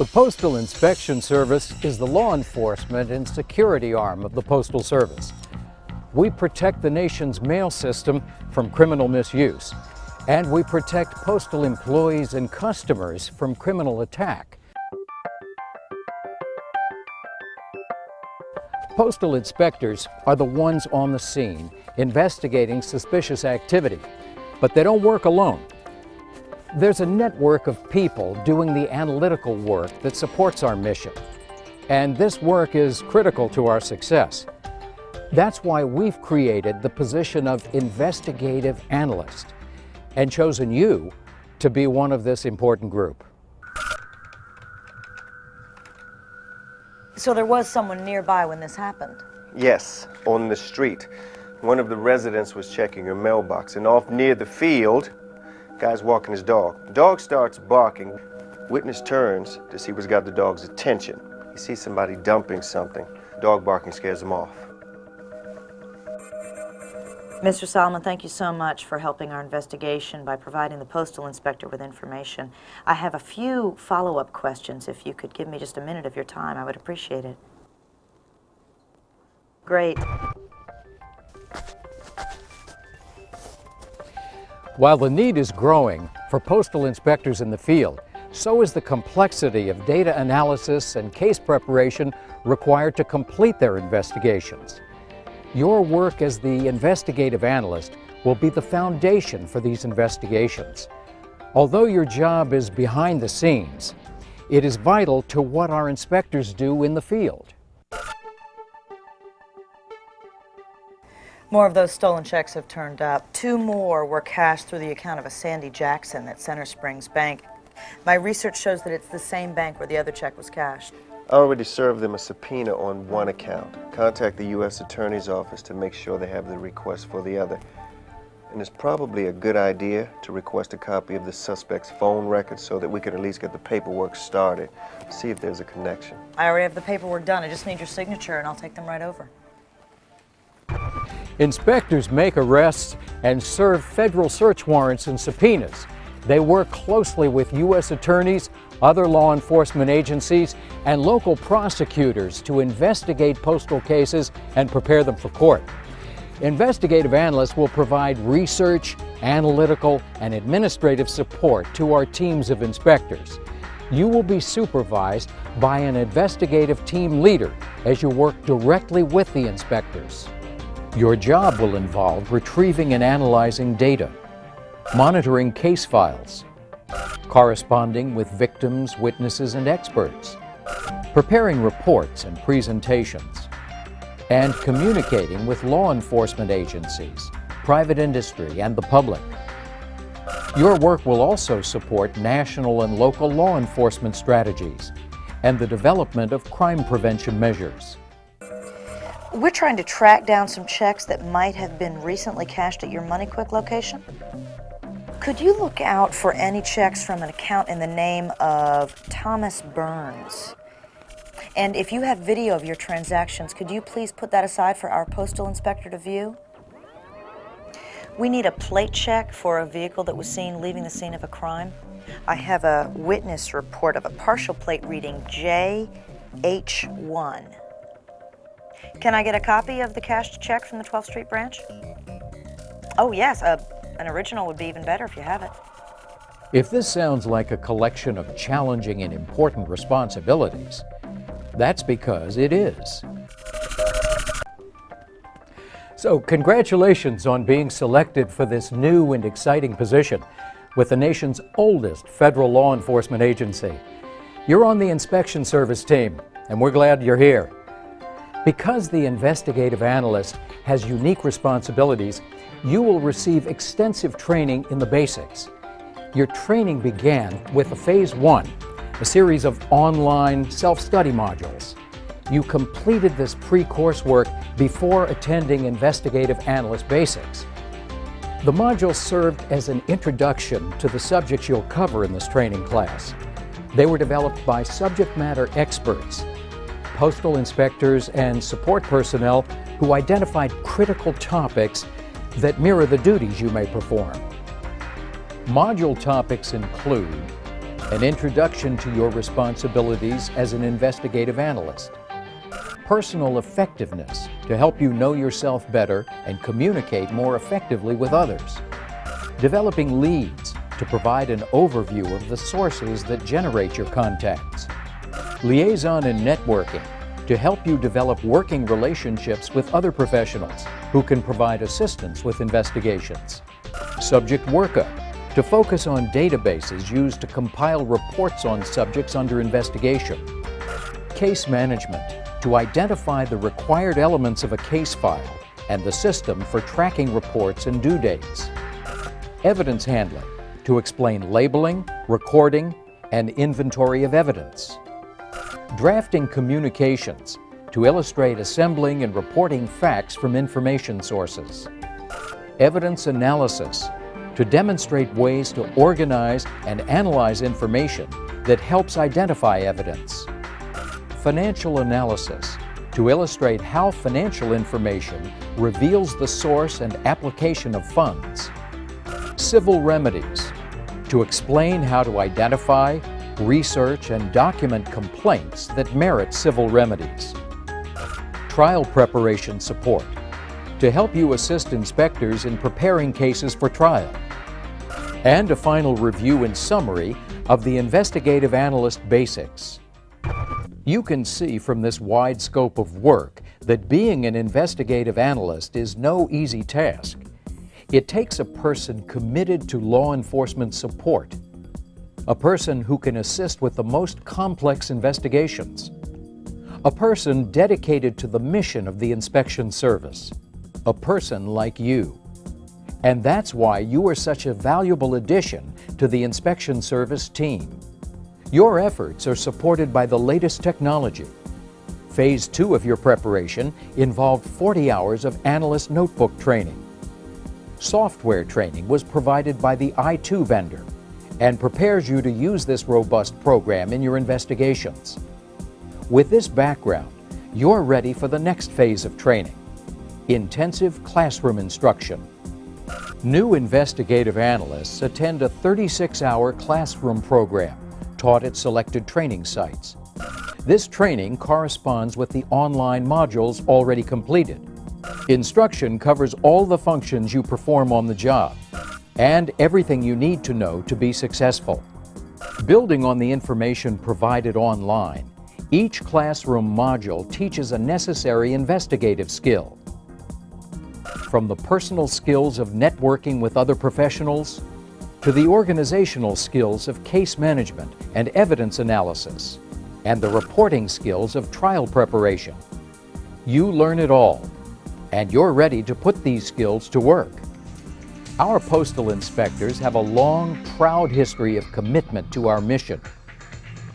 The Postal Inspection Service is the law enforcement and security arm of the Postal Service. We protect the nation's mail system from criminal misuse, and we protect postal employees and customers from criminal attack. Postal inspectors are the ones on the scene investigating suspicious activity, but they don't work alone. There's a network of people doing the analytical work that supports our mission, and this work is critical to our success. That's why we've created the position of Investigative Analyst and chosen you to be one of this important group. So there was someone nearby when this happened? Yes, on the street. One of the residents was checking her mailbox, and off near the field, guy's walking his dog. Dog starts barking. Witness turns to see what's got the dog's attention. He sees somebody dumping something. Dog barking scares him off. Mr. Solomon, thank you so much for helping our investigation by providing the postal inspector with information. I have a few follow-up questions. If you could give me just a minute of your time, I would appreciate it. Great. While the need is growing for postal inspectors in the field, so is the complexity of data analysis and case preparation required to complete their investigations. Your work as the investigative analyst will be the foundation for these investigations. Although your job is behind the scenes, it is vital to what our inspectors do in the field. More of those stolen checks have turned up. 2 more were cashed through the account of a Sandy Jackson at Center Springs Bank. My research shows that it's the same bank where the other check was cashed. I already served them a subpoena on one account. Contact the U.S. Attorney's Office to make sure they have the request for the other. And it's probably a good idea to request a copy of the suspect's phone records so that we can at least get the paperwork started. See if there's a connection. I already have the paperwork done. I just need your signature and I'll take them right over. Inspectors make arrests and serve federal search warrants and subpoenas. They work closely with U.S. attorneys, other law enforcement agencies, and local prosecutors to investigate postal cases and prepare them for court. Investigative analysts will provide research, analytical, and administrative support to our teams of inspectors. You will be supervised by an investigative team leader as you work directly with the inspectors. Your job will involve retrieving and analyzing data, monitoring case files, corresponding with victims, witnesses, and experts, preparing reports and presentations, and communicating with law enforcement agencies, private industry, and the public. Your work will also support national and local law enforcement strategies and the development of crime prevention measures. We're trying to track down some checks that might have been recently cashed at your Money Quick location. Could you look out for any checks from an account in the name of Thomas Burns? And if you have video of your transactions, could you please put that aside for our postal inspector to view? We need a plate check for a vehicle that was seen leaving the scene of a crime. I have a witness report of a partial plate reading JH1. Can I get a copy of the cashed check from the 12th Street branch? Oh yes, an original would be even better if you have it. If this sounds like a collection of challenging and important responsibilities, that's because it is. So congratulations on being selected for this new and exciting position with the nation's oldest federal law enforcement agency. You're on the inspection service team, and we're glad you're here. Because the investigative analyst has unique responsibilities, you will receive extensive training in the basics. Your training began with a Phase 1, a series of online self-study modules. You completed this pre-course work before attending Investigative Analyst Basics. The modules served as an introduction to the subjects you'll cover in this training class. They were developed by subject matter experts, postal inspectors, and support personnel who identified critical topics that mirror the duties you may perform. Module topics include an introduction to your responsibilities as an investigative analyst, personal effectiveness to help you know yourself better and communicate more effectively with others, developing leads to provide an overview of the sources that generate your contacts, liaison and networking to help you develop working relationships with other professionals who can provide assistance with investigations, subject workup to focus on databases used to compile reports on subjects under investigation, case management to identify the required elements of a case file and the system for tracking reports and due dates, evidence handling to explain labeling, recording, and inventory of evidence, drafting communications to illustrate assembling and reporting facts from information sources, evidence analysis to demonstrate ways to organize and analyze information that helps identify evidence, financial analysis to illustrate how financial information reveals the source and application of funds, civil remedies to explain how to identify, research, and document complaints that merit civil remedies, trial preparation support to help you assist inspectors in preparing cases for trial, and a final review and summary of the investigative analyst basics. You can see from this wide scope of work that being an investigative analyst is no easy task. It takes a person committed to law enforcement support, a person who can assist with the most complex investigations, a person dedicated to the mission of the inspection service, a person like you. And that's why you are such a valuable addition to the inspection service team. Your efforts are supported by the latest technology. Phase 2 of your preparation involved 40 hours of analyst notebook training. Software training was provided by the I2 vendor and prepares you to use this robust program in your investigations. With this background, you're ready for the next phase of training: intensive classroom instruction. New investigative analysts attend a 36-hour classroom program taught at selected training sites. This training corresponds with the online modules already completed. Instruction covers all the functions you perform on the job and everything you need to know to be successful. Building on the information provided online, each classroom module teaches a necessary investigative skill. From the personal skills of networking with other professionals to the organizational skills of case management and evidence analysis and the reporting skills of trial preparation. You learn it all, and you're ready to put these skills to work. Our postal inspectors have a long, proud history of commitment to our mission,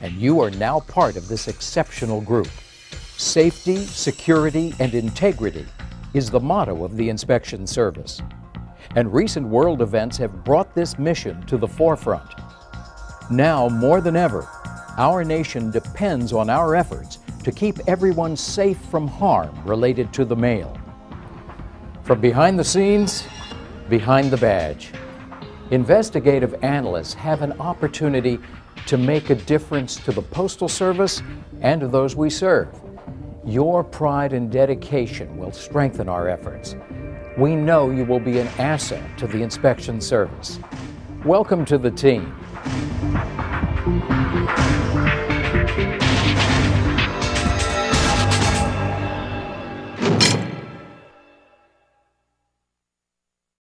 and you are now part of this exceptional group. Safety, security, and integrity is the motto of the inspection service, and recent world events have brought this mission to the forefront. Now, more than ever, our nation depends on our efforts to keep everyone safe from harm related to the mail. From behind the scenes, behind the badge, investigative analysts have an opportunity to make a difference to the Postal Service and to those we serve. Your pride and dedication will strengthen our efforts. We know you will be an asset to the inspection service. Welcome to the team.